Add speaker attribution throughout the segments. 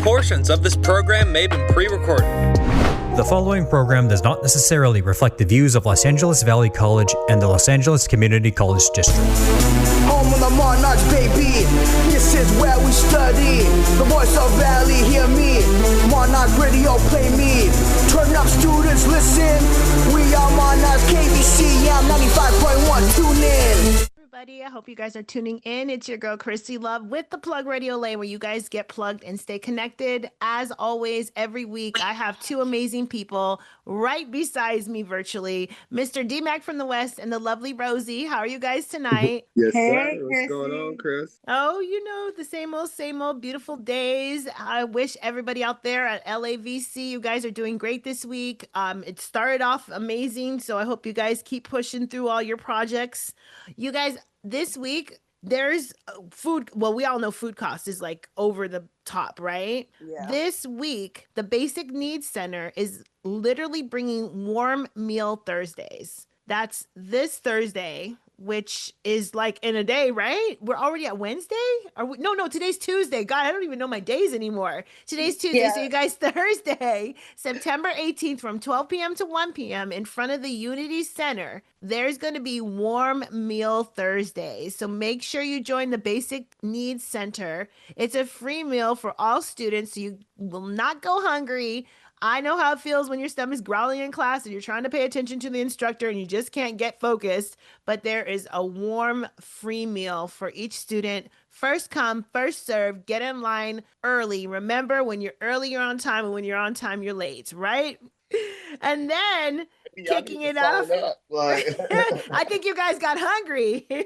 Speaker 1: portions of this program may have been pre-recorded.
Speaker 2: The following program does not necessarily reflect the views of Los Angeles Valley College and the Los Angeles Community College District.
Speaker 3: Home of the Monarch, baby. This is where we study. The voice of Valley, hear me. Monarch Radio, play me. Turn up, students, listen. We are Monarch KVCM 95.1. Tune in.
Speaker 4: Everybody, I hope you guys are tuning in. It's your girl Krissy Luv with the Plug Radio Lane, where you guys get plugged and stay connected. As always, every week I have two amazing people right beside me virtually, Mr. D-Mac from the West and the lovely Rosie. How are you guys tonight?
Speaker 5: Yes,
Speaker 6: Hey,
Speaker 5: sir. What's going on, Chris?
Speaker 4: Oh, you know, the same old beautiful days. I wish everybody out there at LAVC, you guys are doing great this week. It started off amazing, so I hope you guys keep pushing through all your projects. You guys, this week, there's food. Well, we all know food cost is like over the top, right?
Speaker 6: Yeah.
Speaker 4: This week, the Basic Needs Center is literally bringing Warm Meal Thursdays. That's this Thursday, which is like in a day, right? We're already at Wednesday? No, today's Tuesday. God, I don't even know my days anymore. Today's Tuesday.
Speaker 6: Yeah.
Speaker 4: So you guys, Thursday, September 18th from 12 p.m. to 1 p.m. in front of the Unity Center, there's going to be Warm Meal Thursdays. So make sure you join the Basic Needs Center. It's a free meal for all students, so you will not go hungry. I know how it feels when your stomach's growling in class and you're trying to pay attention to the instructor and you just can't get focused, but there is a warm free meal for each student. First come, first serve, get in line early. Remember, when you're early, you're on time, and when you're on time, you're late, right? And then kicking it off. I think you guys got hungry. They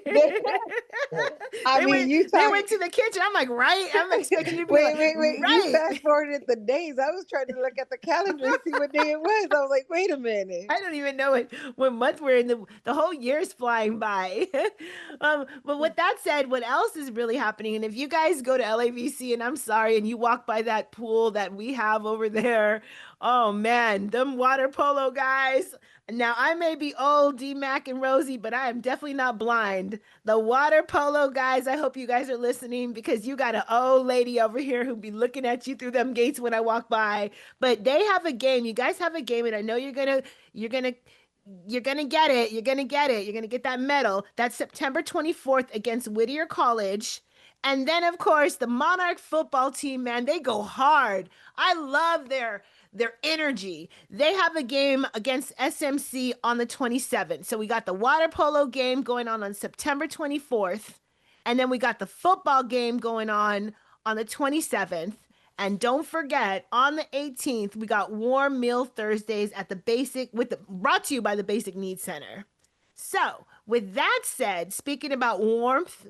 Speaker 4: went to the kitchen. I'm like, right? I'm expecting you to be
Speaker 6: wait.
Speaker 4: right.
Speaker 6: You fast forwarded the days. I was trying to look at the calendar and see what day it was. I was like, wait a minute.
Speaker 4: I don't even know what month we're in. The whole year's flying by. But with that said, what else is really happening? And if you guys go to LAVC, and I'm sorry, and you walk by that pool that we have over there, oh man, them water polo guys. Now, I may be old, D-Mac and Rosie, but I am definitely not blind. The water polo guys, I hope you guys are listening, because you got an old lady over here who'll be looking at you through them gates when I walk by. But they have a game. You guys have a game, and I know you're gonna get it. You're gonna get it. You're gonna get that medal. That's September 24th against Whittier College. And then, of course, the Monarch football team, man, they go hard. I love their energy. They have a game against SMC on the 27th. So we got the water polo game going on September 24th. And then we got the football game going on the 27th. And don't forget, on the 18th, we got Warm Meal Thursdays at brought to you by the Basic Needs Center. So with that said, speaking about warmth,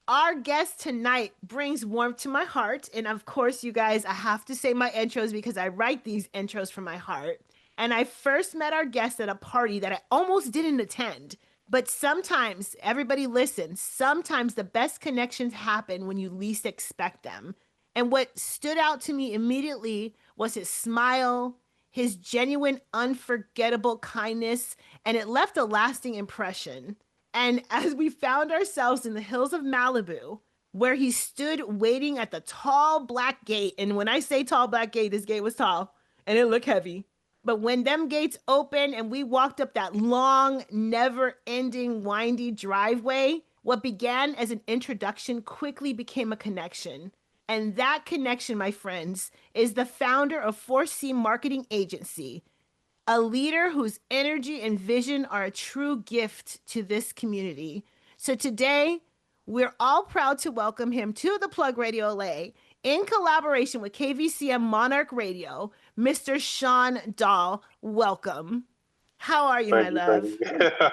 Speaker 4: our guest tonight brings warmth to my heart. And of course, you guys, I have to say my intros because I write these intros from my heart. And I first met our guest at a party that I almost didn't attend. But sometimes, everybody listen, sometimes the best connections happen when you least expect them. And what stood out to me immediately was his smile, his genuine, unforgettable kindness, and it left a lasting impression. And as we found ourselves in the hills of Malibu, where he stood waiting at the tall black gate, and when I say tall black gate, this gate was tall and it looked heavy. But when them gates opened and we walked up that long, never-ending, windy driveway, what began as an introduction quickly became a connection. And that connection, my friends, is the founder of 4C Marketing Agency, a leader whose energy and vision are a true gift to this community. So today, we're all proud to welcome him to the Plug Radio LA in collaboration with KVCM Monarch Radio, Mr. Sean Dahl. Welcome. How are you, my love?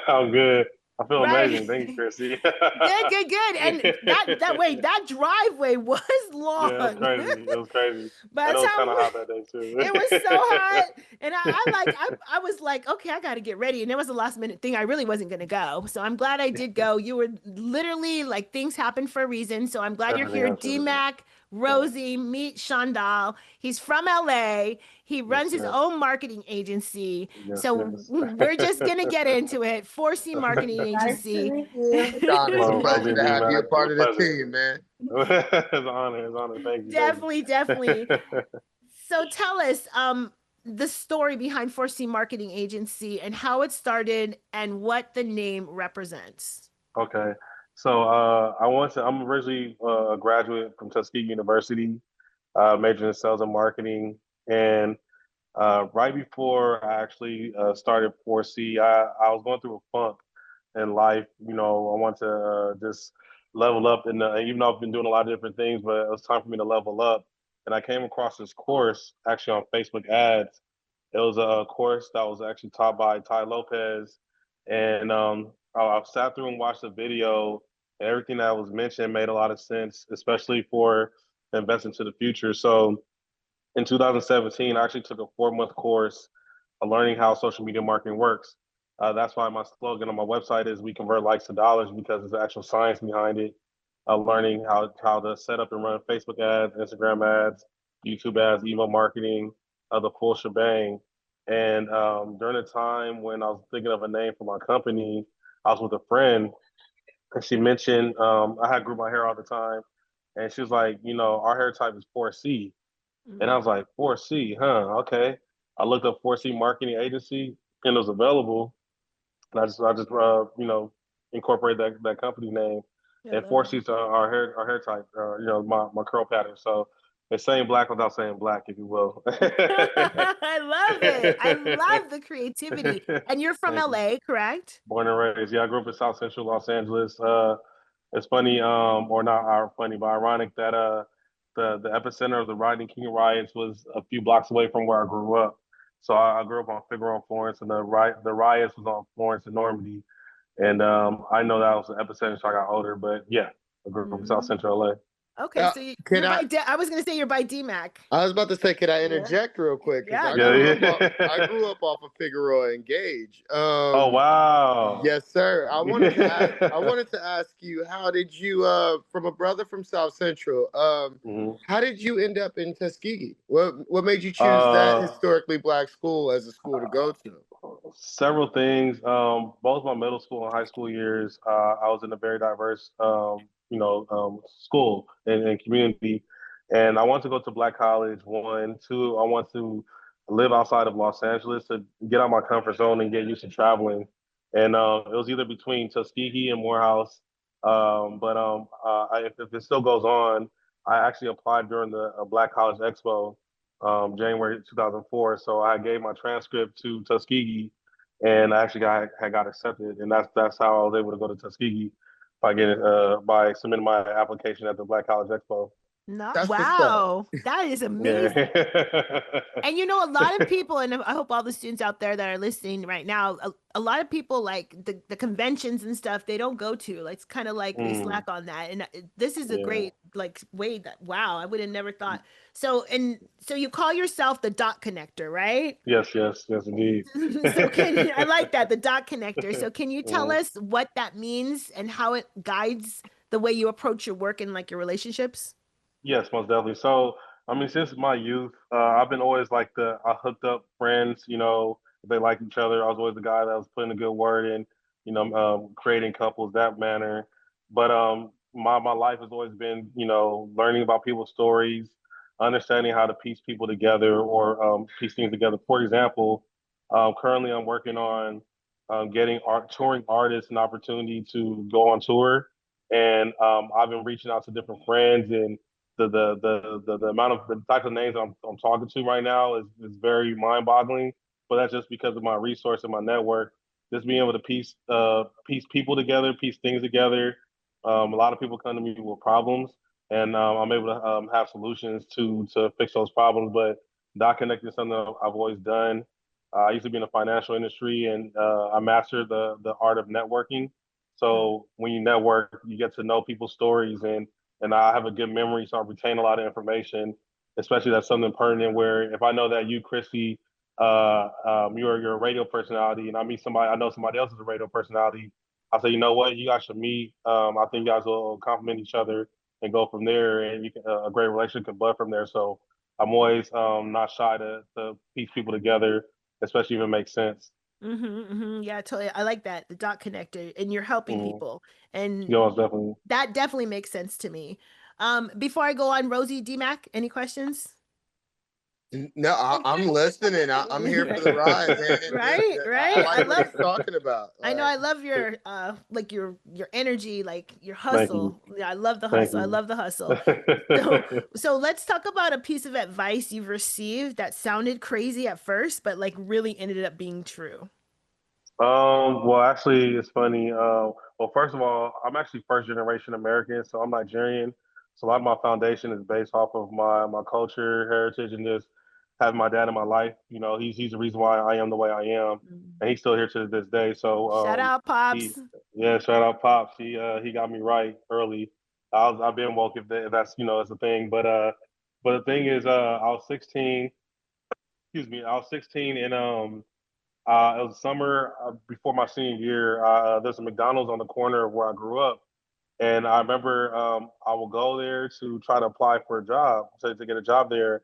Speaker 5: I'm good. I feel
Speaker 4: Right.
Speaker 5: amazing. Thank you, Krissy.
Speaker 4: Good. And that driveway was long.
Speaker 5: Yeah, it was crazy. It was crazy.
Speaker 4: But
Speaker 5: And it was kind of hot that day, too.
Speaker 4: It was so hot. And I was like, okay, I got to get ready. And it was a last minute thing. I really wasn't going to go. So I'm glad I did go. You were literally like, things happen for a reason. So I'm glad you're here.
Speaker 5: Absolutely.
Speaker 4: D-Mac, Rosie, meet Shandal. He's from LA. He runs his
Speaker 5: yes.
Speaker 4: own marketing agency.
Speaker 5: Yes,
Speaker 4: So
Speaker 5: yes.
Speaker 4: we're just going to get into it. 4C Marketing
Speaker 6: Nice to
Speaker 4: Agency.
Speaker 6: meet you.
Speaker 7: Don, it's a
Speaker 5: Well,
Speaker 7: pleasure to have you a
Speaker 5: it's
Speaker 7: part
Speaker 5: a
Speaker 7: of the
Speaker 5: pleasure.
Speaker 7: team, man.
Speaker 5: It's an honor. It's an honor. Thank you.
Speaker 4: Definitely, definitely. So tell us the story behind 4C Marketing Agency and how it started and what the name represents.
Speaker 5: Okay. So I'm originally a graduate from Tuskegee University, majoring in sales and marketing. And right before I actually started 4C, I was going through a funk in life. You know, I want to just level up. And even though I've been doing a lot of different things, but it was time for me to level up. And I came across this course actually on Facebook ads. It was a course that was actually taught by Ty Lopez. And I sat through and watched the video. And everything that was mentioned made a lot of sense, especially for investing to the future. So in 2017, I actually took a 4-month course learning how social media marketing works. That's why my slogan on my website is "We convert likes to dollars" because there's actual science behind it. Learning how to set up and run Facebook ads, Instagram ads, YouTube ads, email marketing, the full shebang. And during the time when I was thinking of a name for my company, I was with a friend, and she mentioned I had grew my hair all the time, and she was like, our hair type is 4C. And I was like, 4C, huh? Okay. I looked up 4C Marketing Agency and it was available. And I just incorporate that company name.
Speaker 4: Yeah,
Speaker 5: And 4C is our hair type, my curl pattern. So it's saying black without saying black, if you will.
Speaker 4: I love it. I love the creativity. And you're from
Speaker 5: Thank you.
Speaker 4: LA, correct?
Speaker 5: Born and raised. Yeah, I grew up in South Central Los Angeles. It's funny, or not funny, but ironic that the epicenter of the Rodney King riots was a few blocks away from where I grew up. So I grew up on Figueroa and Florence, and the riots was on Florence and Normandy. And I know that was the epicenter, so I got older. But yeah, I grew up in South Central LA.
Speaker 4: Okay, so
Speaker 7: Can
Speaker 4: you're
Speaker 7: I-
Speaker 4: I was going to say you're by DMAC.
Speaker 7: I was about to say, could I interject real quick?
Speaker 4: Yeah,
Speaker 7: I grew up off of Figueroa and Gage.
Speaker 5: Oh wow!
Speaker 7: Yes, sir. I wanted to ask you, how did you, from a brother from South Central, how did you end up in Tuskegee? What made you choose that historically black school as a school to go to?
Speaker 5: Several things. Both my middle school and high school years, I was in a very diverse, school and community. And I wanted to go to Black college. 1, 2, I want to live outside of Los Angeles to get out of my comfort zone and get used to traveling. And it was either between Tuskegee and Morehouse. If it still goes on, I actually applied during the Black College Expo, January 2004. So I gave my transcript to Tuskegee, and I actually got accepted, and that's how I was able to go to Tuskegee by submitting my application at the Black College Expo.
Speaker 4: Wow, that is amazing.
Speaker 5: Yeah.
Speaker 4: And a lot of people, and I hope all the students out there that are listening right now, a lot of people like the conventions and stuff, they don't go to. Like, it's kind of like they slack on that. And this is a great way that, wow, I would have never thought. So you call yourself the dot connector, right?
Speaker 5: Yes, indeed.
Speaker 4: So I like that, the dot connector. So can you tell us what that means and how it guides the way you approach your work and like your relationships?
Speaker 5: Yes, most definitely. So, I mean, since my youth, I've been always like I hooked up friends, if they like each other. I was always the guy that was putting a good word in, creating couples that manner. But my life has always been, learning about people's stories, understanding how to piece people together or piece things together. For example, currently I'm working on getting touring artists an opportunity to go on tour. And I've been reaching out to different friends, and the amount of the types of names I'm talking to right now is very mind boggling. But that's just because of my resource and my network. Just being able to piece people together, piece things together. A lot of people come to me with problems, and I'm able to have solutions to fix those problems. But dot connecting is something I've always done. I used to be in the financial industry, and I mastered the art of networking. So when you network, you get to know people's stories, and I have a good memory, so I retain a lot of information, especially that's something pertinent where if I know that you, Krissy, you're a radio personality, and I know somebody else is a radio personality, I say, you know what, you guys should meet. I think you guys will complement each other, and go from there, and you can, a great relationship can bud from there. So I'm always not shy to piece people together, especially if it makes sense.
Speaker 4: Yeah, totally. I like that, the dot connector, and you're helping people, and
Speaker 5: Definitely.
Speaker 4: that definitely makes sense to me. Before I go on, Rosie, DMAC, any questions?
Speaker 7: No, I'm listening. I'm here for the ride, man.
Speaker 4: Right.
Speaker 7: I like what he's talking about.
Speaker 4: I know. I love your like your energy, like your hustle. Yeah, I love the hustle. I love the hustle. So let's talk about a piece of advice you've received that sounded crazy at first, but like really ended up being true.
Speaker 5: Well, actually, it's funny. Well, first of all, I'm actually first generation American, so I'm Nigerian. So a lot of my foundation is based off of my culture, heritage, and just having my dad in my life. He's the reason why I am the way I am, and he's still here to this day. So
Speaker 4: shout out, Pops.
Speaker 5: Shout out, Pops. He got me right early. I've been woke if that's it's a thing. But the thing is, I was 16. Excuse me, I was 16, and it was summer before my senior year. There's a McDonald's on the corner of where I grew up. And I remember I would go there to try to apply for a job, to get a job there.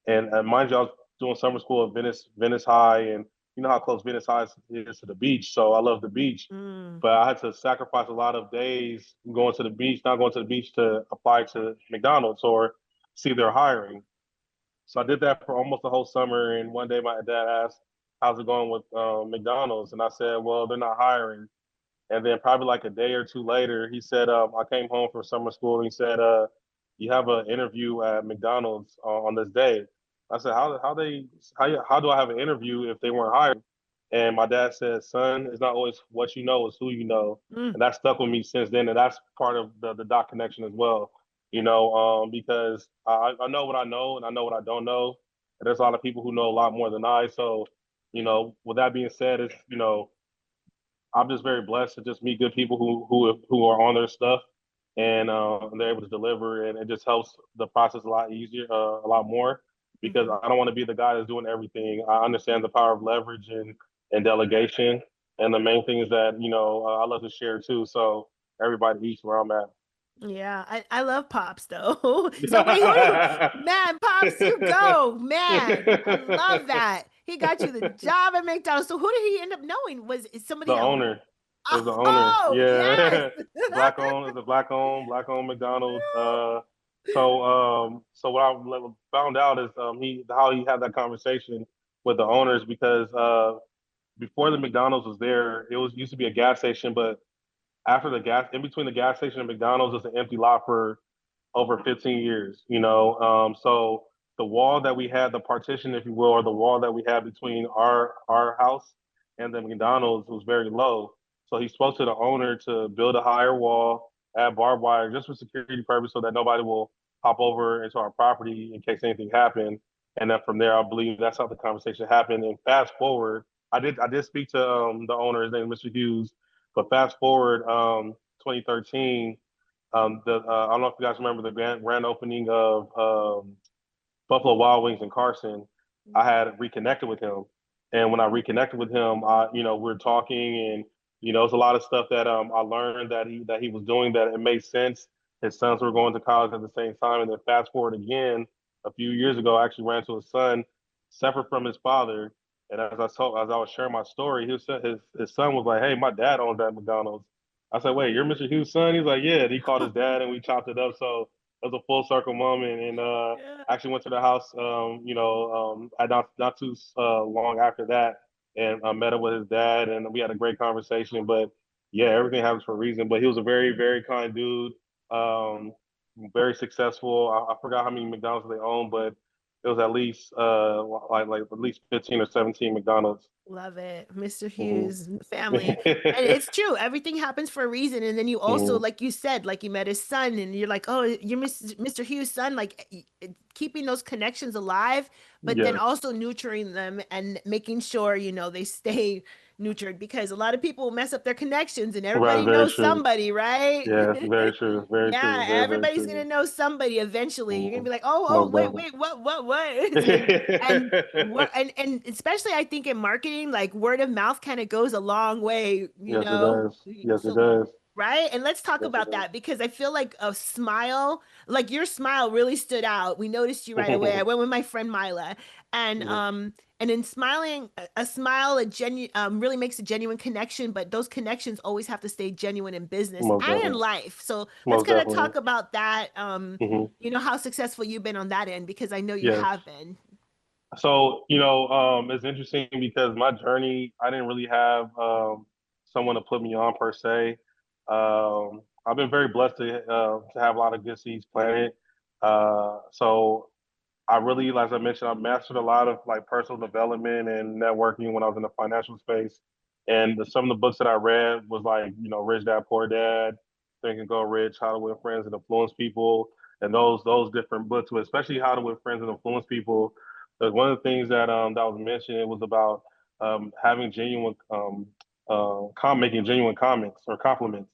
Speaker 5: And mind you, I was doing summer school at Venice High. And you know how close Venice High is to the beach. So I love the beach. But I had to sacrifice a lot of days not going to the beach to apply to McDonald's or see their hiring. So I did that for almost the whole summer. And one day my dad asked, how's it going with McDonald's? And I said, well, they're not hiring. And then probably like a day or two later, he said, I came home from summer school, and he said, you have an interview at McDonald's on this day. I said, how do I have an interview if they weren't hiring? And my dad said, son, it's not always what you know, it's who you know. And that stuck with me since then. And that's part of the dot connection as well, because I know what I know and I know what I don't know. And there's a lot of people who know a lot more than I. So, with that being said, it's, I'm just very blessed to just meet good people who are on their stuff, and they're able to deliver, and it just helps the process a lot easier, a lot more, because I don't want to be the guy that's doing everything. I understand the power of leverage and delegation, and the main thing is that I love to share too. So everybody eats where I'm at.
Speaker 4: Yeah, I love Pops though. So wait, man, Pops, you go, man. I love that. He got you the job at McDonald's. So who did he end up knowing? Was it somebody else?
Speaker 5: Owner. It was the owner. Yeah. Yes. Black owned McDonald's. So what I found out is how he had that conversation with the owners, because before the McDonald's was there, it used to be a gas station, but after in between the gas station and McDonald's, was an empty lot for over 15 years, so the wall that we had, the partition, if you will, or the wall that we had between our house and the McDonald's was very low. So he spoke to the owner to build a higher wall, add barbed wire, just for security purpose, so that nobody will hop over into our property in case anything happened. And then from there, I believe that's how the conversation happened. And fast forward, I did speak to the owner, his name is Mr. Hughes. But fast forward, 2013, I don't know if you guys remember the grand opening of Buffalo Wild Wings in Carson. I had reconnected with him, and when I reconnected with him, we're talking, and there's a lot of stuff that I learned that he was doing that it made sense. His sons were going to college at the same time, and then fast forward again, a few years ago, I actually ran into his son, separate from his father. And as I was sharing my story, his son was like, "Hey, my dad owns that McDonald's." I said, "Wait, you're Mr. Hughes' son?" He's like, "Yeah." And he called his dad, and we chopped it up. So it was a full circle moment. And I actually went to the house, not too long after that, and I met up with his dad, and we had a great conversation. But yeah, everything happens for a reason. But he was a very, very kind dude, very successful. I forgot how many McDonald's they own, but it was at least like at least 15 or 17 McDonald's.
Speaker 4: Love it. Mr. Hughes family. And it's true. Everything happens for a reason. And then you also, like you said, like you met his son, and you're like, oh, you're Mr. Hughes' son, like keeping those connections alive, but then also nurturing them and making sure, they stay nurtured, because a lot of people mess up their connections, and everybody knows somebody, right?
Speaker 5: Yeah, very true. Very true.
Speaker 4: Yeah, everybody's gonna know somebody eventually. You're gonna be like, wait, what? and especially I think in marketing, like word of mouth kind of goes a long way.
Speaker 5: Yes, it does.
Speaker 4: Right? And let's talk
Speaker 5: Yes, it
Speaker 4: about that because I feel like a smile, like your smile really stood out. We noticed you right away. I went with my friend Mila and in smiling, a smile, really makes a genuine connection, but those connections always have to stay genuine in business
Speaker 5: most
Speaker 4: and in
Speaker 5: definitely.
Speaker 4: life. So let's
Speaker 5: Most
Speaker 4: kind of
Speaker 5: definitely.
Speaker 4: talk about that.
Speaker 5: Hmm.
Speaker 4: You know, how successful you've been on that end because I know you
Speaker 5: Yes.
Speaker 4: have been.
Speaker 5: So, it's interesting because my journey, I didn't really have someone to put me on per se. I've been very blessed to have a lot of good seeds planted. So I really, as I mentioned, I mastered a lot of like personal development and networking when I was in the financial space. And some of the books that I read was like, Rich Dad Poor Dad, Think and Go Rich, How to Win Friends and Influence People, and those different books, but especially How to Win Friends and Influence People. Because one of the things that was mentioned, it was about having genuine, making genuine comments or compliments.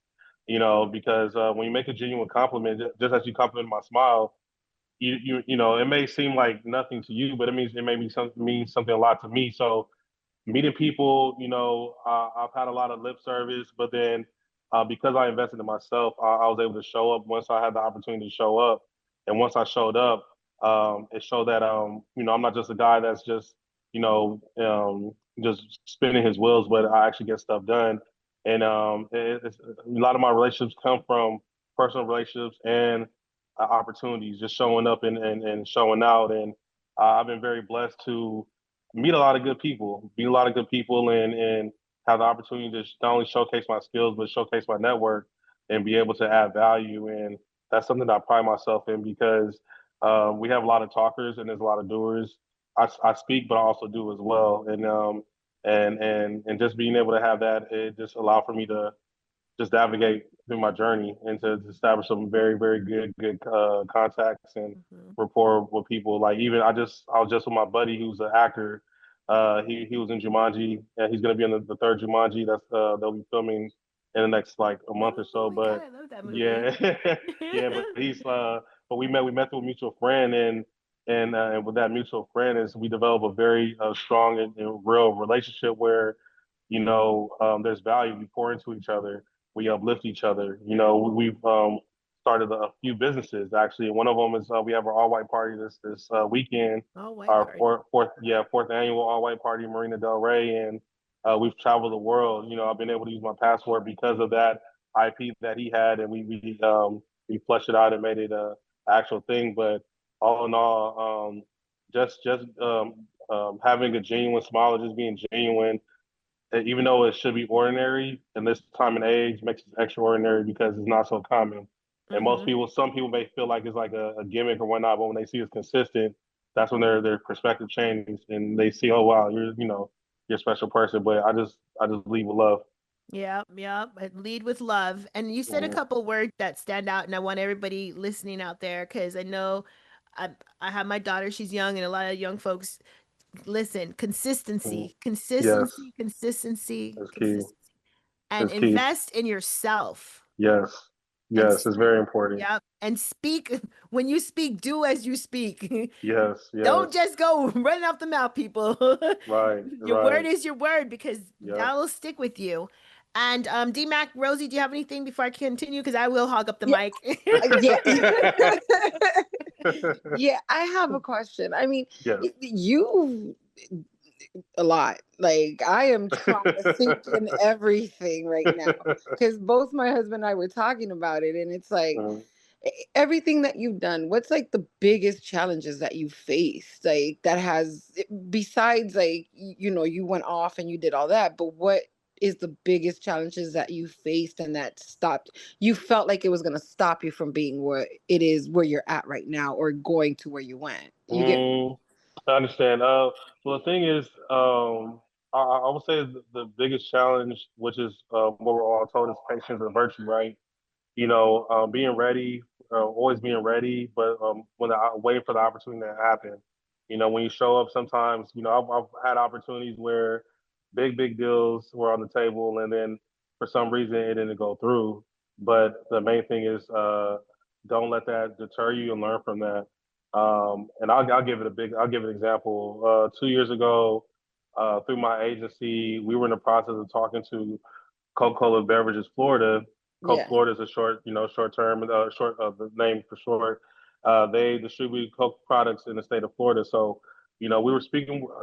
Speaker 5: Because when you make a genuine compliment, just as you complimented my smile, it may seem like nothing to you, but means something a lot to me. So meeting people, I've had a lot of lip service, but then because I invested in myself, I was able to show up once I had the opportunity to show up. And once I showed up, it showed that, I'm not just a guy that's just spinning his wheels, but I actually get stuff done. And a lot of my relationships come from personal relationships and opportunities, just showing up and showing out. And I've been very blessed to meet a lot of good people, and have the opportunity to not only showcase my skills, but showcase my network and be able to add value. And that's something that I pride myself in because we have a lot of talkers and there's a lot of doers. I speak, but I also do as well. And just being able to have that, it just allowed for me to just navigate through my journey and to establish some very, very good contacts and
Speaker 4: Mhm.
Speaker 5: rapport with people. Like even I was just with my buddy who's an actor. He was in Jumanji and he's gonna be in the third Jumanji that's they'll be filming in the next like a month or
Speaker 4: Oh
Speaker 5: so.
Speaker 4: my God,
Speaker 5: But
Speaker 4: I love that movie.
Speaker 5: yeah, yeah. But we met through a mutual friend and with that mutual friend is we develop a very strong and real relationship where there's value. We pour into each other, we uplift each other. We've started a few businesses actually. One of them is we have our all white party this weekend,
Speaker 4: Oh, white
Speaker 5: our
Speaker 4: party.
Speaker 5: fourth annual all white party in Marina Del Rey, and we've traveled the world. I've been able to use my passport because of that IP that he had, and we fleshed it out and made it a actual thing. But all in all, just having a genuine smile, just being genuine, even though it should be ordinary in this time and age, makes it extraordinary because it's not so common. And
Speaker 4: Hmm.
Speaker 5: some people may feel like it's like a gimmick or whatnot, but when they see it's consistent, that's when their perspective changes and they see, oh wow, you're a special person. But I just lead with love.
Speaker 4: Yep, yep. Lead with love. And you said a
Speaker 5: Mhm.
Speaker 4: couple words that stand out, and I want everybody listening out there because I know I, I have my daughter, she's young, and a lot of young folks listen.
Speaker 5: Mhm.
Speaker 4: Consistency,
Speaker 5: Yes,
Speaker 4: consistency, consistency,
Speaker 5: that's key.
Speaker 4: consistency, and
Speaker 5: That's key.
Speaker 4: invest in yourself.
Speaker 5: Yes,
Speaker 4: And
Speaker 5: yes, it's very important.
Speaker 4: yep, and speak when you speak, do as you speak.
Speaker 5: Yes,
Speaker 4: Don't
Speaker 5: yes,
Speaker 4: just go running off the mouth, people.
Speaker 5: right,
Speaker 4: Your word
Speaker 5: right.
Speaker 4: is your word because
Speaker 5: Yep.
Speaker 4: that will stick with you. And D-Mac, Rosie, do you have anything before I continue? Because I will hog up the
Speaker 6: Yeah,
Speaker 4: mic.
Speaker 6: yeah. Yeah, I have a question. I mean,
Speaker 5: Yes.
Speaker 6: you a lot. Like I am trying to think in everything right now because both my husband and I were talking about it, and it's like
Speaker 5: Mhm.
Speaker 6: everything that you've done. What's like the biggest challenges that you faced? Like that has besides like you went off and you did all that, but what is the biggest challenges that you faced and that stopped you felt like it was going to stop you from being where it is where you're at right now or going to where you went? You get
Speaker 5: Mm, I understand. Well, the thing is, I would say the biggest challenge, which is what we're all told, is patience and virtue, right? Being ready, always being ready, but waiting for the opportunity to happen. When you show up, sometimes, I've had opportunities where big deals were on the table, and then for some reason it didn't go through. But the main thing is, don't let that deter you and learn from that. And I'll give an example. 2 years ago, through my agency, we were in the process of talking to Coca-Cola Beverages Florida, Coke Florida is a short term, the name for short. They distribute Coke products in the state of Florida. So, we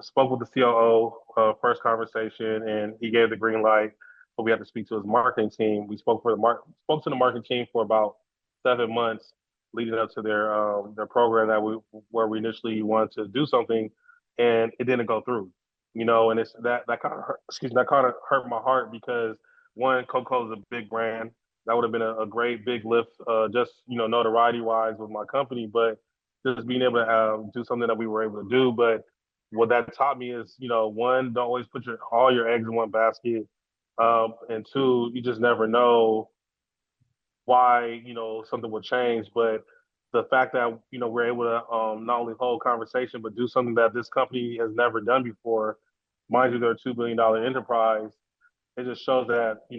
Speaker 5: spoke with the COO, first conversation, and he gave the green light. But we had to speak to his marketing team. We spoke to the marketing team for about 7 months leading up to their program where we initially wanted to do something, and it didn't go through. And it's that kind of hurt my heart because one, Coca-Cola is a big brand. That would have been a great big lift, just notoriety wise with my company, but just being able to do something that we were able to do. But what that taught me is, one, don't always put all your eggs in one basket, and two, you just never know why something would change. But the fact that we're able to not only hold conversation but do something that this company has never done before, mind you, they're a $2 billion enterprise. It just shows that me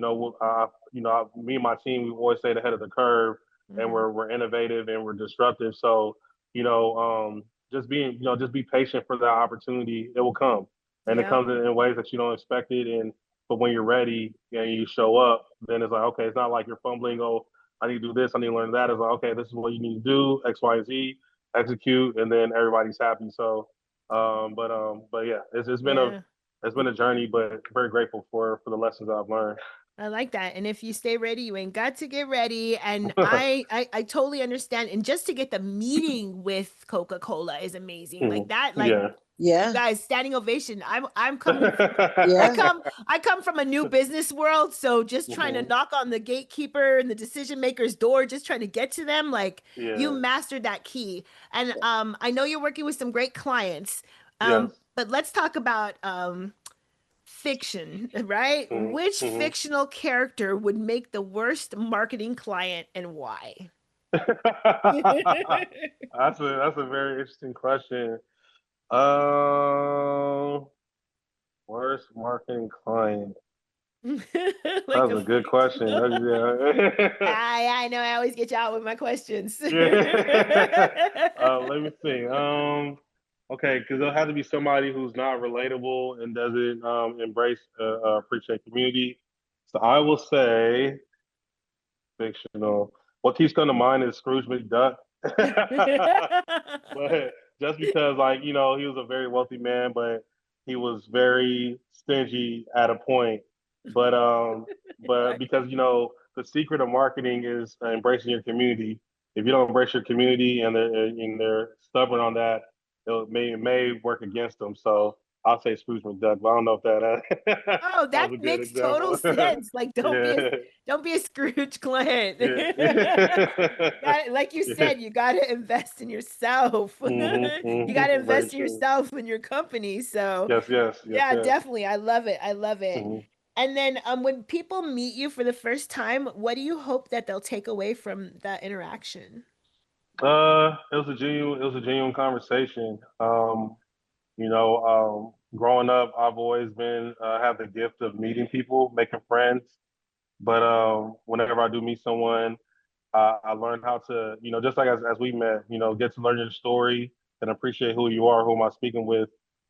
Speaker 5: and my team, we always stay ahead of the curve, and we're innovative and we're disruptive. So just be patient for that opportunity. It will come, and it comes in ways that you don't expect it. But when you're ready and you show up, then it's like, okay, it's not like you're fumbling. Oh, I need to do this. I need to learn that. It's like, okay, this is what you need to do. X, Y, Z, execute, and then everybody's happy. So, but yeah, it's been a journey, but very grateful for the lessons I've learned.
Speaker 4: I like that. And if you stay ready, you ain't got to get ready. And I totally understand. And just to get the meeting with Coca-Cola is amazing. Like that, you guys, standing ovation. I'm coming. I come from a new business world, so just trying to knock on the gatekeeper and the decision maker's door, just trying to get to them. Like you mastered that key. And I know you're working with some great clients. But let's talk about fiction, right? Which fictional character would make the worst marketing client and why?
Speaker 5: That's a very interesting question. Worst marketing client. That's a good question.
Speaker 4: I know. I always get you out with my questions.
Speaker 5: Let me see. Okay, because there'll have to be somebody who's not relatable and doesn't appreciate community. So I will say fictional. What keeps coming to mind is Scrooge McDuck. But just because, he was a very wealthy man, but he was very stingy at a point. But because the secret of marketing is embracing your community. If you don't embrace your community and they're stubborn on that, it may work against them. So I'll say Scrooge McDuck, but I don't know if that.
Speaker 4: That makes total sense. Like, don't be a Scrooge client. Like you said, you got to invest in yourself. You got to invest in yourself and your company. So
Speaker 5: yes.
Speaker 4: Definitely, I love it. And then when people meet you for the first time, what do you hope that they'll take away from that interaction?
Speaker 5: It was a genuine conversation. Growing up, I've always been have the gift of meeting people, making friends. But whenever I do meet someone, I learned how to, just like as we met, get to learn your story and appreciate who you are, who am I speaking with.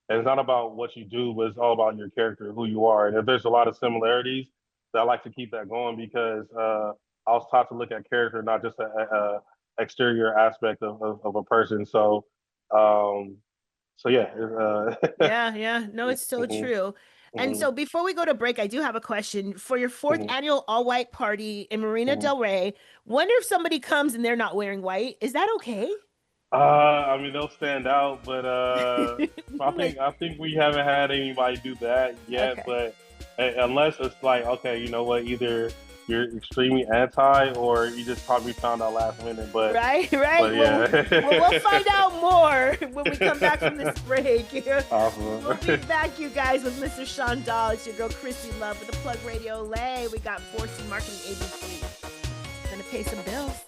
Speaker 5: And it's not about what you do, but it's all about your character, who you are. And if there's a lot of similarities, I like to keep that going because I was taught to look at character, not just a exterior aspect of a person. So yeah.
Speaker 4: No, it's so true. And so before we go to break, I do have a question. For your fourth annual all-white party in Marina Del Rey, wonder if somebody comes and they're not wearing white. Is that okay?
Speaker 5: They'll stand out, but I think we haven't had anybody do that yet. Okay. But unless it's like, okay, you know what, either you're extremely anti or you just probably found out last minute. But
Speaker 4: right.
Speaker 5: But yeah.
Speaker 4: We'll find out more when we come back from this break.
Speaker 5: Awesome.
Speaker 4: We'll be back, you guys, with Mr. Sean Dahl. It's your girl Krissy Luv with the Plug Radio Lay. We got 4C Marketing Agency. Gonna pay some bills.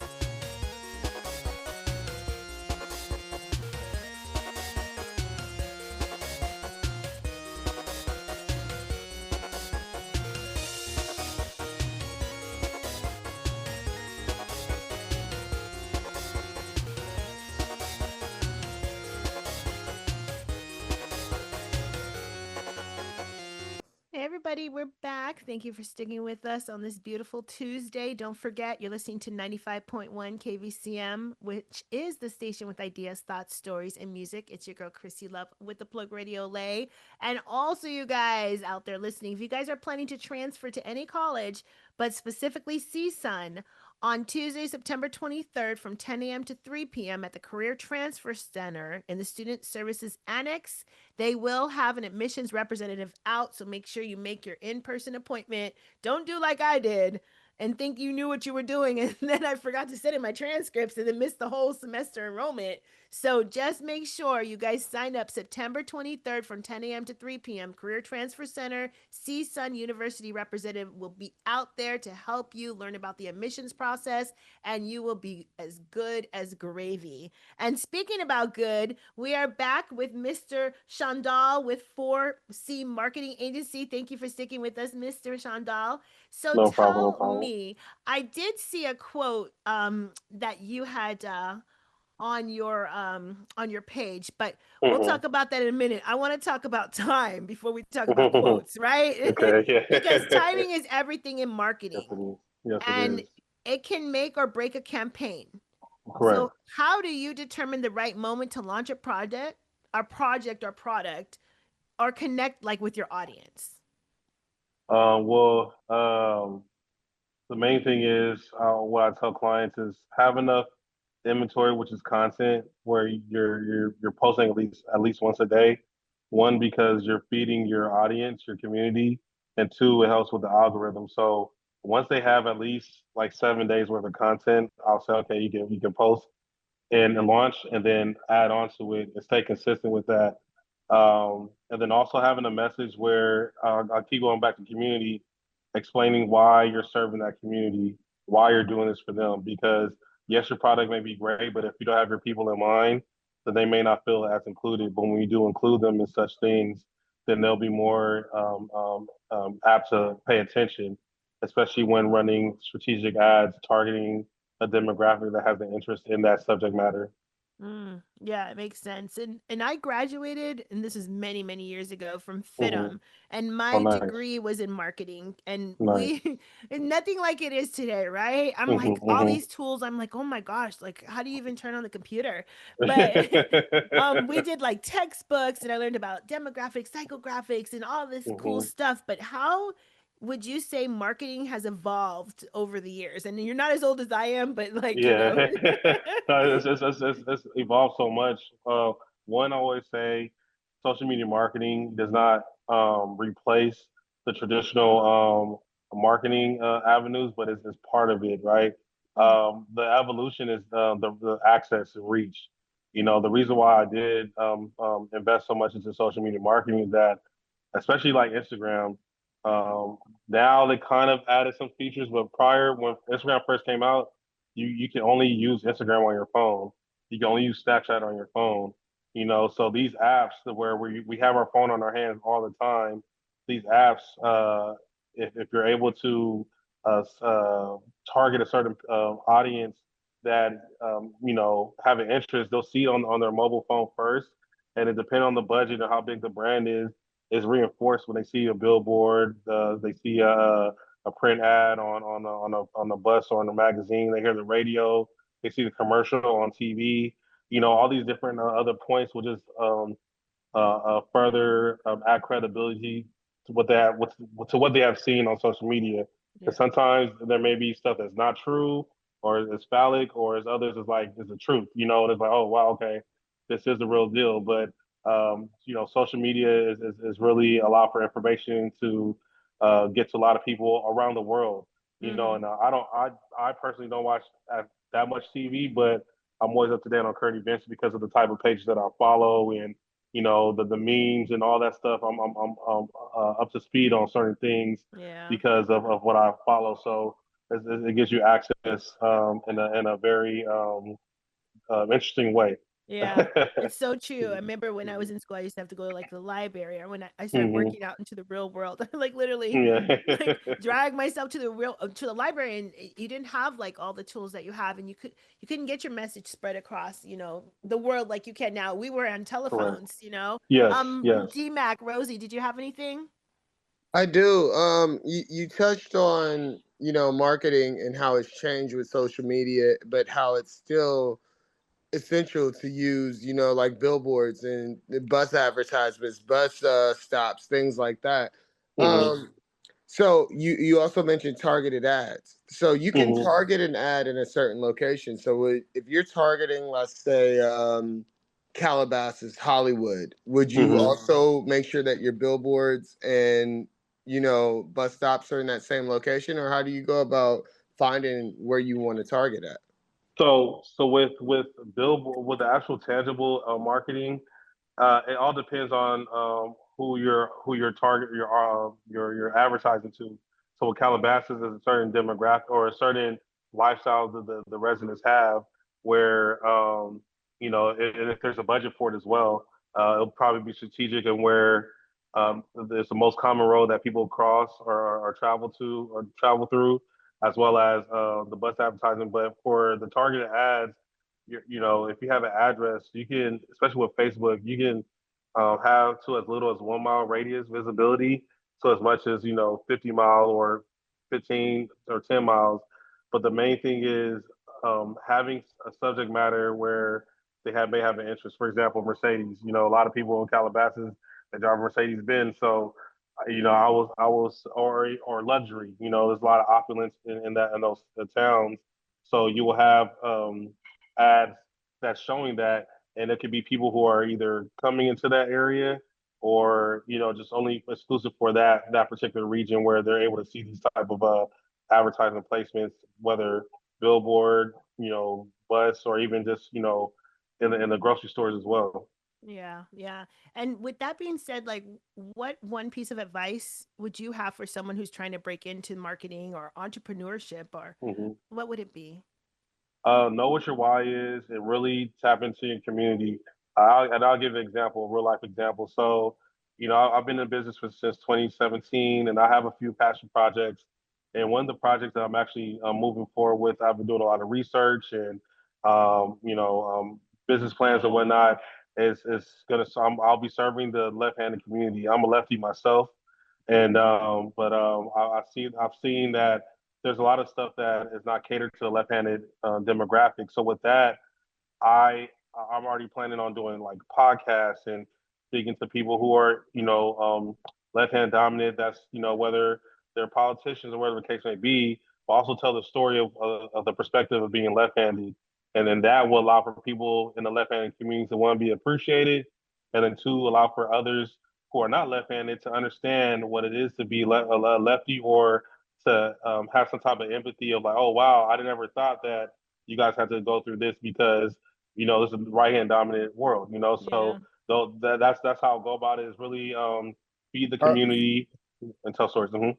Speaker 4: everybody. We're back. Thank you for sticking with us on this beautiful Tuesday. Don't forget, you're listening to 95.1 KVCM, which is the station with ideas, thoughts, stories, and music. It's your girl, Krissy Luv, with the Plug Radio Lay. And also, you guys out there listening, if you guys are planning to transfer to any college, but specifically CSUN, on Tuesday, September 23rd from 10 a.m. to 3 p.m. at the Career Transfer Center in the Student Services Annex, they will have an admissions representative out, so make sure you make your in-person appointment. Don't do like I did and think you knew what you were doing, and then I forgot to send in my transcripts and then missed the whole semester enrollment. So just make sure you guys sign up September 23rd from 10 a.m. to 3 p.m. Career Transfer Center. CSUN University representative will be out there to help you learn about the admissions process, and you will be as good as gravy. And speaking about good, we are back with Mr. Shandal with 4C Marketing Agency. Thank you for sticking with us, Mr. Shandal. So
Speaker 5: No
Speaker 4: tell
Speaker 5: problem.
Speaker 4: me, I did see a quote that you had on your page, but we'll talk about that in a minute. I want to talk about time before we talk about quotes, right?
Speaker 5: Okay, yeah.
Speaker 4: Because timing is everything in marketing.
Speaker 5: Yes, it is. Yes,
Speaker 4: And
Speaker 5: it is.
Speaker 4: it can make or break a campaign.
Speaker 5: Correct.
Speaker 4: So how do you determine the right moment to launch a project or product or connect like with your audience?
Speaker 5: The main thing is what I tell clients is have enough inventory, which is content, where you're posting at least once a day. One, because you're feeding your audience, your community, and two, it helps with the algorithm. So once they have at least like 7 days worth of content, I'll say, okay, you can post and launch, and then add on to it and stay consistent with that. And then also having a message where I keep going back to community, explaining why you're serving that community, why you're doing this for them. Because yes, your product may be great, but if you don't have your people in mind, then they may not feel as included. But when you do include them in such things, then they'll be more apt to pay attention, especially when running strategic ads targeting a demographic that has an interest in that subject matter.
Speaker 4: Yeah, it makes sense. And I graduated, and this is many, many years ago, from
Speaker 5: Mm-hmm.
Speaker 4: FITM, and
Speaker 5: Oh,
Speaker 4: my
Speaker 5: nice,
Speaker 4: degree was in marketing. And
Speaker 5: nice.
Speaker 4: and nothing like it is today, right? I'm like, all
Speaker 5: Mm-hmm,
Speaker 4: these tools, I'm like, oh my gosh, like, how do you even turn on the computer? But we
Speaker 5: mm-hmm.
Speaker 4: did like textbooks, and I learned about demographics, psychographics, and all this cool
Speaker 5: Mm-hmm.
Speaker 4: stuff. But how would you say marketing has evolved over the years? And you're not as old as I am, but like, you
Speaker 5: Yeah,
Speaker 4: know.
Speaker 5: no, it's evolved so much. One, I always say, social media marketing does not replace the traditional marketing avenues, but it's part of it, right?
Speaker 4: Mhm.
Speaker 5: The evolution is the access and reach. You know, the reason why I did invest so much into social media marketing is that, especially like Instagram, now they kind of added some features, but prior when Instagram first came out, you can only use Instagram on your phone. You can only use Snapchat on your phone. You know, so these apps where we have our phone on our hands all the time, these apps, if you're able to target a certain audience that have an interest, they'll see it on their mobile phone first, and it depends on the budget and how big the brand is reinforced when they see a billboard, they see a print ad on a bus or on a magazine. They hear the radio. They see the commercial on TV. You know, all these different other points will just further add credibility to what they have seen on social media.
Speaker 4: Yeah.
Speaker 5: Because sometimes there may be stuff that's not true, or is phallic, or as others is like is the truth. You know, and it's like, oh wow, okay, this is the real deal. But social media is really a lot for information to get to a lot of people around the world. You know,
Speaker 4: Mm-hmm.
Speaker 5: and I personally don't watch that much TV, but I'm always up to date on current events because of the type of pages that I follow, and the memes and all that stuff. I'm up to speed on certain things
Speaker 4: Yeah.
Speaker 5: because of what I follow. So it gives you access in a very interesting way.
Speaker 4: Yeah, it's so true. I remember when I was in school, I used to have to go to like the library, or when I started
Speaker 5: Hmm.
Speaker 4: working out into the real world, like literally,
Speaker 5: Yeah.
Speaker 4: like drag myself to to the library, and you didn't have like all the tools that you have, and you couldn't get your message spread across, the world like you can now. We were on
Speaker 5: Correct.
Speaker 4: telephones.
Speaker 5: Yes. Yes.
Speaker 4: DMAC, Rosie, did you have anything?
Speaker 7: I do. You touched on, marketing and how it's changed with social media, but how it's still essential to use, like billboards and the bus advertisements, bus stops, things like that.
Speaker 5: Mm-hmm.
Speaker 7: So you also mentioned targeted ads. So you can
Speaker 5: Mm-hmm.
Speaker 7: target an ad in a certain location. So if you're targeting, let's say, Calabasas, Hollywood, would you
Speaker 5: Mm-hmm.
Speaker 7: also make sure that your billboards and bus stops are in that same location, or how do you go about finding where you want to target at?
Speaker 5: So with billboard with the actual tangible marketing, it all depends on who your target your advertising to. So with Calabasas is a certain demographic or a certain lifestyle that the residents have, where and if there's a budget for it as well, it'll probably be strategic and where it's the most common road that people cross or travel to or travel through, as well as the bus advertising. But for the targeted ads, if you have an address, you can, especially with Facebook, you can have to as little as 1 mile radius visibility to as much as 50 mile or 15 or 10 miles. But the main thing is having a subject matter where may have an interest. For example, Mercedes. A lot of people in Calabasas they drive Mercedes Benz, so I was or luxury. There's a lot of opulence in those towns. So you will have ads that's showing that, and it could be people who are either coming into that area or just only exclusive for that particular region where they're able to see these type of advertising placements, whether billboard, bus, or even just in the grocery stores as well.
Speaker 4: Yeah, yeah. And with that being said, like, what one piece of advice would you have for someone who's trying to break into marketing or entrepreneurship, or
Speaker 5: Hmm.
Speaker 4: what would it be?
Speaker 5: Know what your why is and really tap into your community. And I'll give an example, a real life example. So, I've been in business since 2017, and I have a few passion projects. And one of the projects that I'm actually moving forward with, I've been doing a lot of research and, business plans and whatnot. Is gonna. So I'll be serving the left-handed community. I'm a lefty myself, and but I've seen that there's a lot of stuff that is not catered to the left-handed demographic. So with that, I I'm already planning on doing like podcasts and speaking to people who are left-hand dominant. That's whether they're politicians or whatever the case may be, but also tell the story of the perspective of being left-handed, and then that will allow for people in the left-handed community to one be appreciated, and then two allow for others who are not left-handed to understand what it is to be a lefty or to have some type of empathy of like, oh wow, I never thought that you guys had to go through this because this is a right hand dominant world. So
Speaker 4: Yeah.
Speaker 5: though that's how I go about it is really feed the
Speaker 7: Uh,
Speaker 5: community and tell stories. Mm-hmm.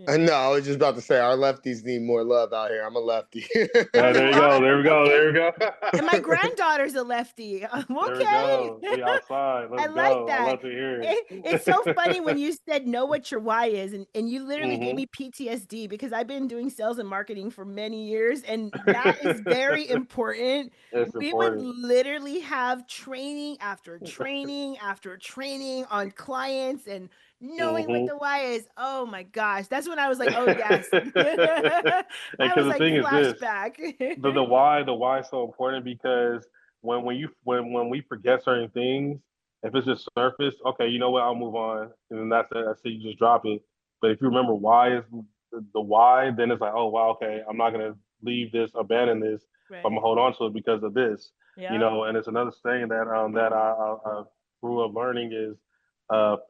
Speaker 7: I
Speaker 4: Yeah.
Speaker 7: know. I was just about to say our lefties need more love out here. I'm a lefty.
Speaker 4: Oh,
Speaker 5: There
Speaker 4: you
Speaker 5: you go.
Speaker 4: are?
Speaker 5: There we go.
Speaker 4: Okay.
Speaker 5: There we go.
Speaker 4: And my granddaughter's a lefty.
Speaker 5: There we
Speaker 4: Okay.
Speaker 5: go. We outside.
Speaker 4: I
Speaker 5: Let's
Speaker 4: like
Speaker 5: go. I
Speaker 4: that.
Speaker 5: love to hear
Speaker 4: It's so funny when
Speaker 5: it.
Speaker 4: you said know what your why is, and you literally gave
Speaker 5: Hmm.
Speaker 4: me PTSD because I've been doing sales and marketing for many years, and that is very important.
Speaker 5: It's
Speaker 4: We would
Speaker 5: important.
Speaker 4: literally have training after training after training on clients and knowing what
Speaker 5: Hmm.
Speaker 4: the why is. Oh my gosh. That's when I was like, oh yes. I
Speaker 5: Because
Speaker 4: was
Speaker 5: the
Speaker 4: like
Speaker 5: thing is this,
Speaker 4: flashback.
Speaker 5: the why is so important because when we forget certain things, if it's just surface, okay, you know what, I'll move on, and then that's it. That's it. You just drop it. But if you remember why is the why, then it's like, oh wow, okay, I'm not gonna leave this, abandon this, but I'm gonna
Speaker 4: Right.
Speaker 5: hold on to it because of this.
Speaker 4: Yep.
Speaker 5: And it's another saying that I grew up learning is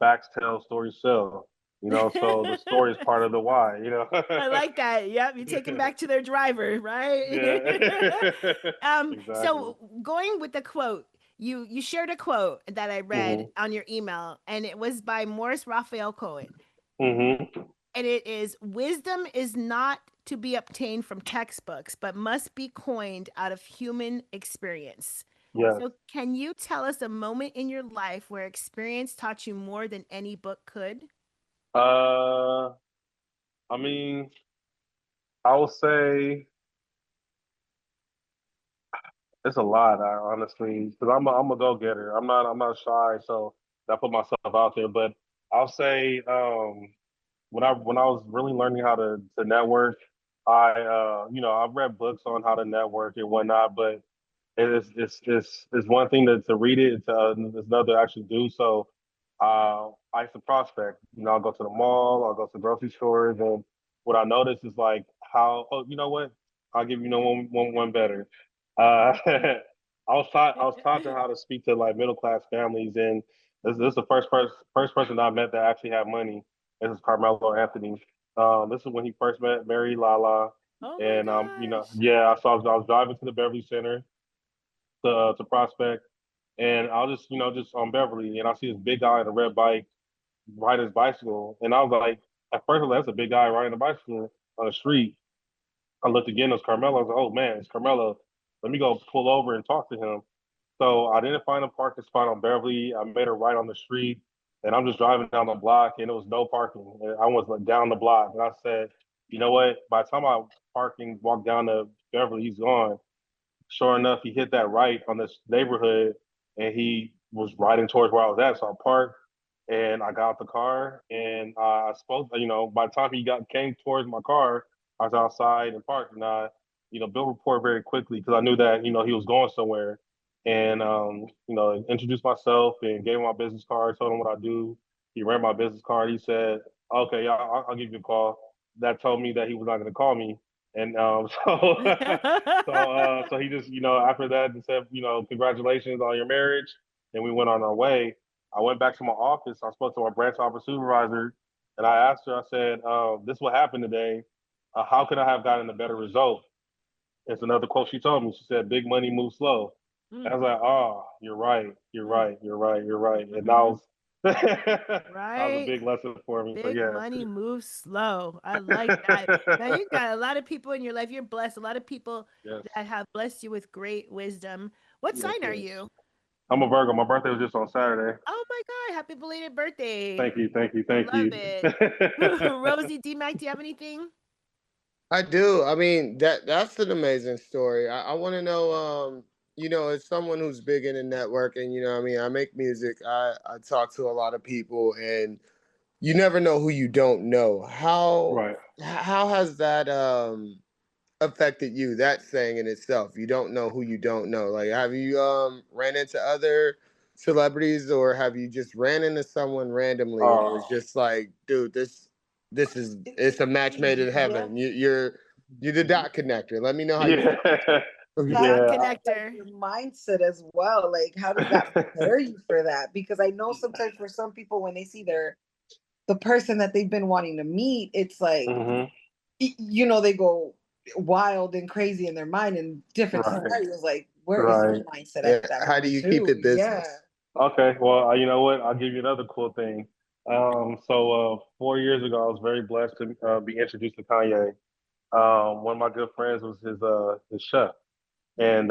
Speaker 5: facts tell, stories sell. So the story is part of the why.
Speaker 4: I like that. Yep, you take them back to their driver, right?
Speaker 5: Yeah. Exactly.
Speaker 4: So going with the quote, you shared a quote that I read
Speaker 5: Hmm.
Speaker 4: on your email, and it was by Morris Raphael Cohen,
Speaker 5: Hmm.
Speaker 4: and it is wisdom is not to be obtained from textbooks, but must be coined out of human experience.
Speaker 5: Yes.
Speaker 4: So, can you tell us a moment in your life where experience taught you more than any book could?
Speaker 5: Uh, I mean, I would say it's a lot, honestly, because I'm a go getter. I'm not shy, so I put myself out there. But I'll say, when I was really learning how to network, I've read books on how to network and whatnot, but it's one thing to read it, it's another to actually do. So I used to prospect. I'll go to the mall, I'll go to grocery stores, and what I noticed is like how. Oh, you know what? I'll give you one better. I was taught to how to speak to like middle class families, and this is the first person I met that actually had money. This is Carmelo Anthony. This is when he first met Mary Lala,
Speaker 4: Oh my
Speaker 5: and
Speaker 4: gosh.
Speaker 5: yeah. So I was driving to the Beverly Center to prospect, and I was just on Beverly, and I see this big guy on a red bike riding his bicycle, and I was like, at first, I was like, that's a big guy riding a bicycle on the street. I looked again, it was Carmelo. I was like, oh man, it's Carmelo. Let me go pull over and talk to him. So I didn't find a parking spot on Beverly. I made a right on the street, and I'm just driving down the block, and it was no parking. And I was like down the block, and I said, you know what? By the time I park and walk down to Beverly, he's gone. Sure enough, he hit that right on this neighborhood, and he was riding towards where I was at. So I parked, and I got out the car, and I spoke. By the time he came towards my car, I was outside and parked, and I built rapport very quickly because I knew that he was going somewhere, and introduced myself and gave him my business card, told him what I do. He ran my business card. He said, "Okay, yeah, I'll give you a call." That told me that he was not going to call me, and so he just after that he said congratulations on your marriage, and we went on our way. I went back to my office. I spoke to my branch office supervisor, and I asked her. I said, "This is what happened today. How could I have gotten a better result?" It's another quote she told me. She said, "Big money moves slow." I was like, "Oh, you're right. You're right. You're right. You're right." And that was that was a
Speaker 4: Right?
Speaker 5: big lesson for me. So
Speaker 4: Big
Speaker 5: yeah.
Speaker 4: money moves slow. I like that. Now you got a lot of people in your life. You're blessed. A lot of people
Speaker 5: Yes.
Speaker 4: that have blessed you with great wisdom. What
Speaker 5: Yes.
Speaker 4: sign are
Speaker 5: Yes.
Speaker 4: you?
Speaker 5: I'm a Virgo. My birthday was just on Saturday.
Speaker 4: Oh my God. Happy belated birthday.
Speaker 5: Thank you. Thank you.
Speaker 4: I
Speaker 5: Thank
Speaker 4: love
Speaker 5: you.
Speaker 4: it. Rosie D Mac, do you have anything?
Speaker 7: I do. I mean, that's an amazing story. I want to know, as someone who's big into networking, I mean, I make music. I talk to a lot of people, and you never know who you don't know.
Speaker 5: Right.
Speaker 7: How has that affected you? That saying in itself, you don't know who you don't know. Like, have you ran into other celebrities, or have you just ran into someone randomly, and it was just like, dude, this is it's a match made in heaven. You're the dot connector. Let me know how you
Speaker 5: Yeah.
Speaker 4: Dot
Speaker 5: Yeah.
Speaker 6: Like
Speaker 4: connector.
Speaker 6: your mindset as well. Like, how does that prepare you for that? Because I know sometimes for some people, when they see the person that they've been wanting to meet, it's like,
Speaker 5: Hmm.
Speaker 6: they go wild and crazy in their mind in different
Speaker 5: Right.
Speaker 6: scenarios. Like, where is your
Speaker 5: Right.
Speaker 6: mindset
Speaker 7: Yeah.
Speaker 6: at that
Speaker 7: How do
Speaker 6: moment
Speaker 7: you keep
Speaker 6: too?
Speaker 7: it
Speaker 6: Yeah.
Speaker 7: business?
Speaker 5: Okay. Well, you know what? I'll give you another cool thing. So 4 years ago, I was very blessed to be introduced to Kanye. One of my good friends was his chef, and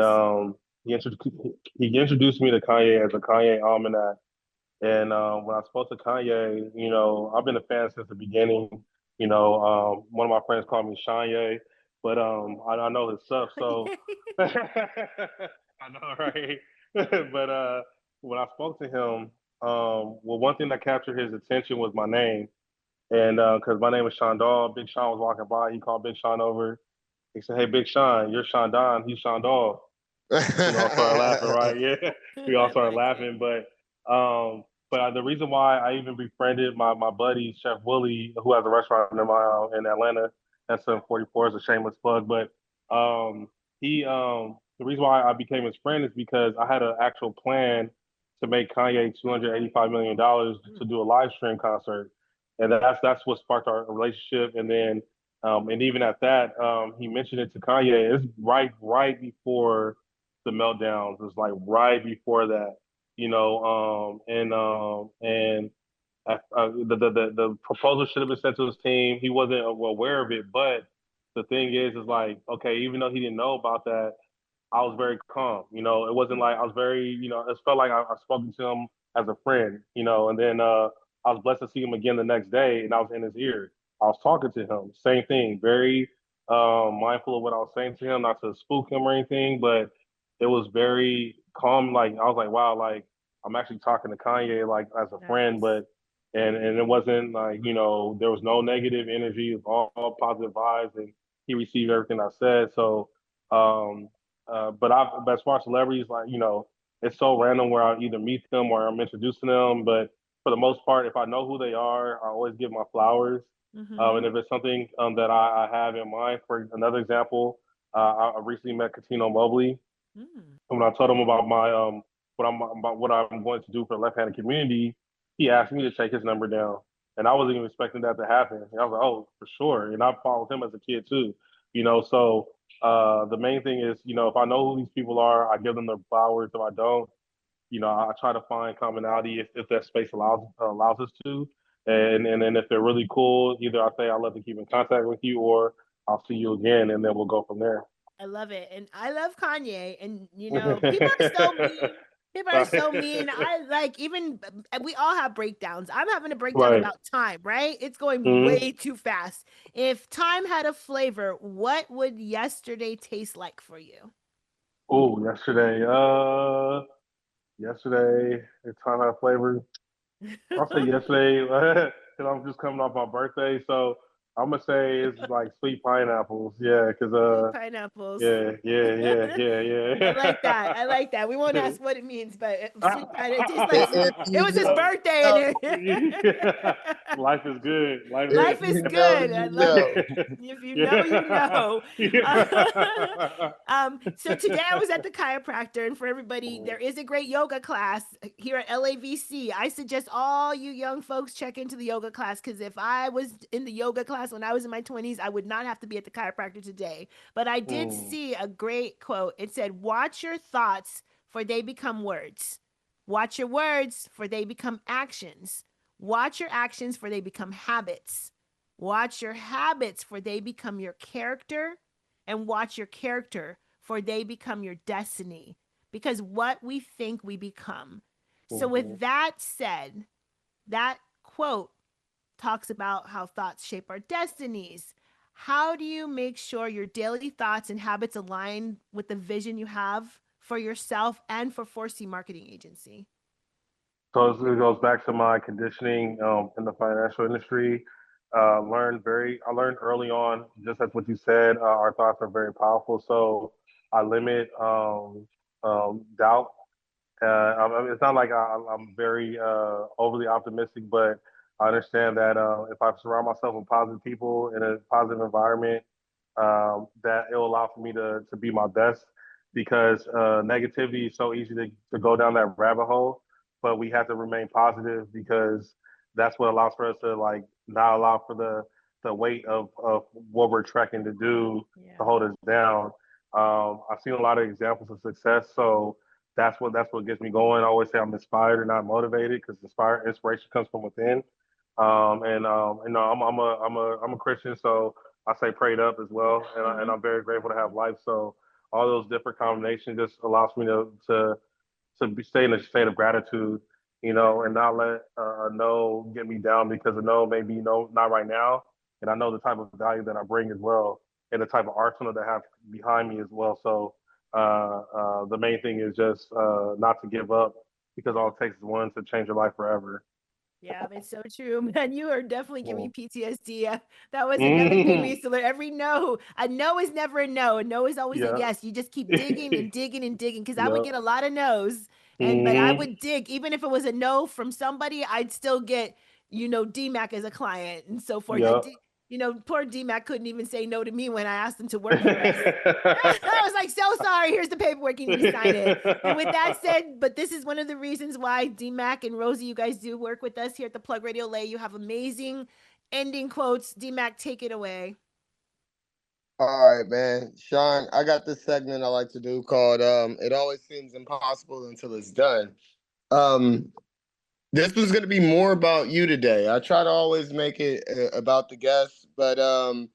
Speaker 5: he introduced he introduced me to Kanye as a Kanye almanac. And when I spoke to Kanye, I've been a fan since the beginning. One of my friends called me Shanye, but I know his stuff, so I know, right? But when I spoke to him, well, one thing that captured his attention was my name, and because my name is Shondal, Big Sean was walking by, he called Big Sean over. He said, "Hey, Big Sean, you're Shondon, he's Shondal." We all started laughing, right? Yeah, we all
Speaker 4: I
Speaker 5: started
Speaker 4: like it.
Speaker 5: laughing. But the reason why I even befriended my buddy Chef Willie, who has a restaurant in Atlanta, that's 744 is a shameless plug. But he the reason why I became his friend is because I had an actual plan to make Kanye $285 million to do a live stream concert, and that's what sparked our relationship. And then and even at that, he mentioned it to Kanye. It's right before the meltdowns. It's like right before that, and the proposal should have been sent to his team. He wasn't aware of it, but the thing is like, okay, even though he didn't know about that, I was very calm. It wasn't like I was very, it felt like I spoken to him as a friend, and then I was blessed to see him again the next day, and I was in his ear. I was talking to him, same thing, very mindful of what I was saying to him, not to spook him or anything, but it was very calm. Like I was like, wow, like I'm actually talking to Kanye like as a friend,
Speaker 4: Nice.
Speaker 5: but and it wasn't like, you know, there was no negative energy. It was all positive vibes, and he received everything I said. So, um, but as far as celebrities, like, you know, it's so random where I either meet them or I'm introducing them. But for the most part, if I know who they are, I always give my flowers. And if it's something that I have in mind, for another example, I recently met Katino Mobley. When I told him about my what I'm going to do for the left-handed community, he asked me to take his number down, and I wasn't even expecting that to happen. And I was like, oh, for sure. And I followed him as a kid too, you know. So the main thing is, you know, if I know who these people are, I give them their flowers. If I don't, you know, I try to find commonality if that space allows us to. And then if they're really cool, either I say I'd love to keep in contact with you, or I'll see you again, and then we'll go from there.
Speaker 4: I love it. And I love Kanye. And, you know, people are so mean. People are so mean. I like, even we all have breakdowns. I'm having a breakdown about time, right? It's going way too fast. If time had a flavor, what would yesterday taste like for you?
Speaker 5: Oh, yesterday, if time had a flavor. I'll say yesterday, because I'm just coming off my birthday. So I'm going to say it's like sweet pineapples. Yeah, because
Speaker 4: Sweet pineapples.
Speaker 5: yeah.
Speaker 4: I like that. I like that. We won't ask what it means, but sweet pineapple. It tastes like it was his birthday.
Speaker 5: Life is good.
Speaker 4: Life is good. I love it. If you know, you know. So today I was at the chiropractor, and for everybody, there is a great yoga class here at LAVC. I suggest all you young folks check into the yoga class, because if I was in the yoga class when I was in my 20s, I would not have to be at the chiropractor today. But I did see a great quote. It said, "Watch your thoughts, for they become words. Watch your words, for they become actions. Watch your actions, for they become habits. Watch your habits, for they become your character. And watch your character, for they become your destiny." Because what we think, we become. So with that said, that quote talks about how thoughts shape our destinies. How do you make sure your daily thoughts and habits align with the vision you have for yourself and for 4C Marketing Agency?
Speaker 5: So it goes back to my conditioning in the financial industry. I learned early on, just as what you said, our thoughts are very powerful. So I limit doubt. It's not like I'm very overly optimistic, but I understand that if I surround myself with positive people in a positive environment, that it will allow for me to be my best, because negativity is so easy to go down that rabbit hole, but we have to remain positive, because that's what allows for us to like not allow for the weight of what we're trekking to do to hold us down. I've seen a lot of examples of success, so that's what gets me going. I always say I'm inspired and not motivated, because inspiration comes from within. You know, I'm a Christian, so I say prayed up as well, and I'm very grateful to have life. So all those different combinations just allows me to stay in a state of gratitude, you know, and not let a no get me down, because a no may be no, not right now, and I know the type of value that I bring as well, and the type of arsenal that I have behind me as well. So the main thing is just not to give up, because all it takes is one to change your life forever.
Speaker 4: Yeah, it's so true, man. You are definitely giving me PTSD. That was another thing we used to learn. Every no, a no is never a no. A no is always a yes. You just keep digging and digging and digging, because I would get a lot of no's, but I would dig. Even if it was a no from somebody, I'd still get, you know, DMAC as a client and so forth. You know, poor DMAC couldn't even say no to me when I asked him to work for us. I was like, so sorry, here's the paperwork, you need to sign it. And with that said, but this is one of the reasons why DMAC and Rosie, you guys do work with us here at the Plug Radio Lay. You have amazing ending quotes. DMAC, take it away.
Speaker 7: All right, man. Sean, I got this segment I like to do called It Always Seems Impossible Until It's Done. This was going to be more about you today. I try to always make it about the guests, but I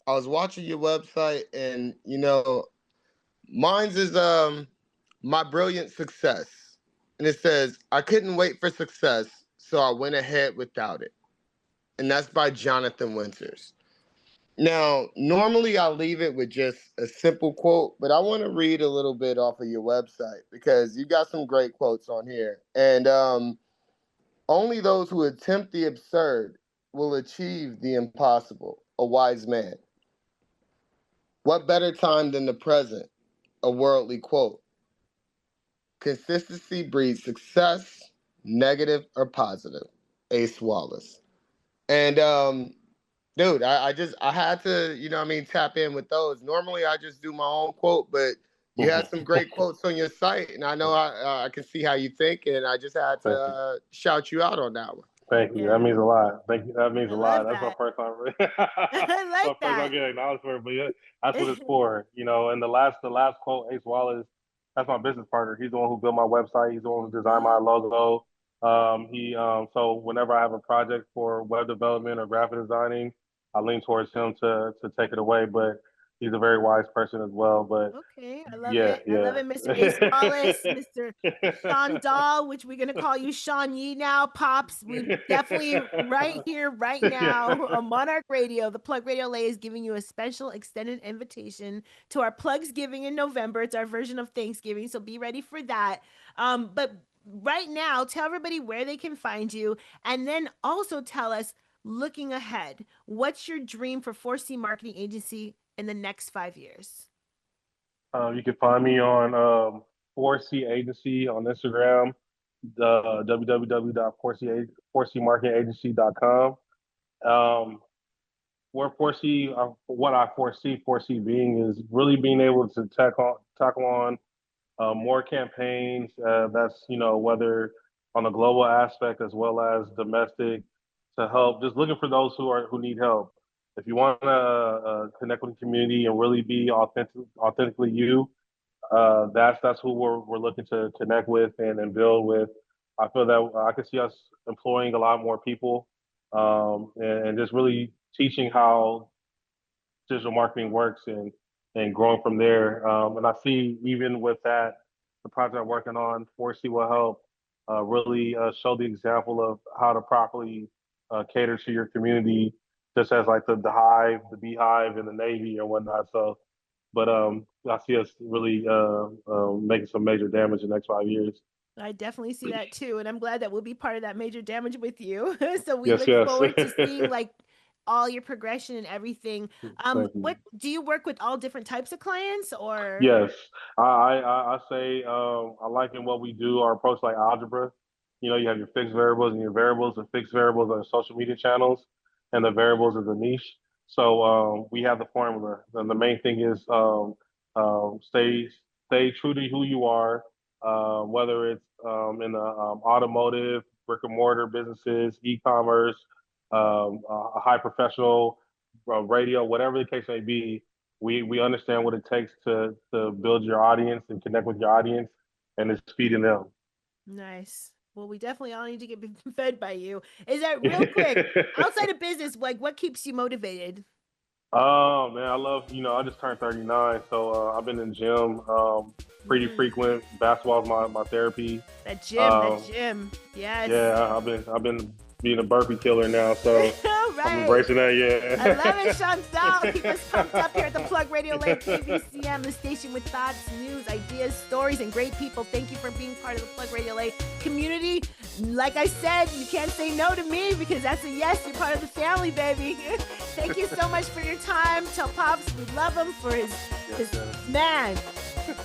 Speaker 7: was watching your website, and you know, mine's is my brilliant success, and it says, "I couldn't wait for success, so I went ahead without it," and that's by Jonathan Winters. Now, normally I leave it with just a simple quote, but I want to read a little bit off of your website, because you got some great quotes on here, and Only those who attempt the absurd will achieve the impossible. A wise man. What better time than the present? A worldly quote. Consistency breeds success, negative or positive. Ace Wallace. And dude, I had to, tap in with those. Normally I just do my own quote, but you had some great quotes on your site, and I know I can see how you think, and I just had to shout you out on that one.
Speaker 5: Thank you.
Speaker 4: Yeah.
Speaker 5: That means a lot. Thank you. That means a lot. That's
Speaker 4: that.
Speaker 5: my first time.
Speaker 4: I like that.
Speaker 5: I'm getting acknowledged for it, but yeah, that's what it's for. And the last quote, Ace Wallace, that's my business partner. He's the one who built my website. He's the one who designed my logo. So whenever I have a project for web development or graphic designing, I lean towards him to take it away. But he's a very wise person as well. But
Speaker 4: okay, I love it. I love it, Mr. Ace Wallace, Mr. Sean Dahl, which we're gonna call you Sean Yee now, Pops. We definitely right here, right now on Monarch Radio. The Plug Radio LA is giving you a special extended invitation to our Plugs Giving in November. It's our version of Thanksgiving, so be ready for that. But right now, tell everybody where they can find you, and then also tell us, looking ahead, what's your dream for 4C Marketing Agency in the next 5 years?
Speaker 5: You can find me on 4C Agency on Instagram, www.4cmarketingagency.com. What I foresee 4C being is really being able to tackle on more campaigns. That's whether on a global aspect as well as domestic, to help. Just looking for those who need help. If you want to connect with the community and really be authentically you, that's who we're looking to connect with and build with. I feel that I could see us employing a lot more people and just really teaching how digital marketing works and growing from there. And I see even with that, the project I'm working on, 4C will help really show the example of how to properly cater to your community, just as like the hive, the beehive, and the Navy and whatnot. So, but I see us really making some major damage in the next 5 years.
Speaker 4: I definitely see that too, and I'm glad that we'll be part of that major damage with you. So we look forward to seeing like all your progression and everything. What do you work with? All different types of clients, or?
Speaker 5: Yes, I say I like in what we do our approach like algebra. You have your fixed variables and your variables. The fixed variables are social media channels, and the variables are the niche. So we have the formula. And the main thing is stay true to who you are, whether it's in the automotive, brick and mortar businesses, e-commerce, a high professional radio, whatever the case may be. We understand what it takes to build your audience and connect with your audience, and it's feeding them.
Speaker 4: Nice. Well, we definitely all need to get fed by you. Is that real quick? Outside of business, like what keeps you motivated?
Speaker 5: Oh man, I love, I just turned 39, so I've been in the gym pretty frequent. Basketball is my therapy.
Speaker 4: That gym. Yes.
Speaker 5: Yeah, I've been being a burpee killer now, so
Speaker 4: right.
Speaker 5: I'm embracing that, yeah.
Speaker 4: I love it, Sean Dahl. Keep us pumped up here at the Plug Radio LA, KVCM, the station with thoughts, news, ideas, stories, and great people. Thank you for being part of the Plug Radio LA community. Like I said, you can't say no to me because that's a yes. You're part of the family, baby. Thank you so much for your time. Tell Pops we love him for his man.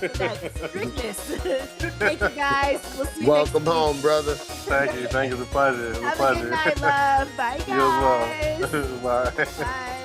Speaker 4: That strictness. Thank you, guys. We'll see you
Speaker 7: Welcome
Speaker 4: next
Speaker 7: home,
Speaker 4: week.
Speaker 7: brother.
Speaker 5: Thank you. It's a pleasure.
Speaker 4: Have a good night, love. Bye, guys.
Speaker 5: You as well. Bye.
Speaker 4: Bye.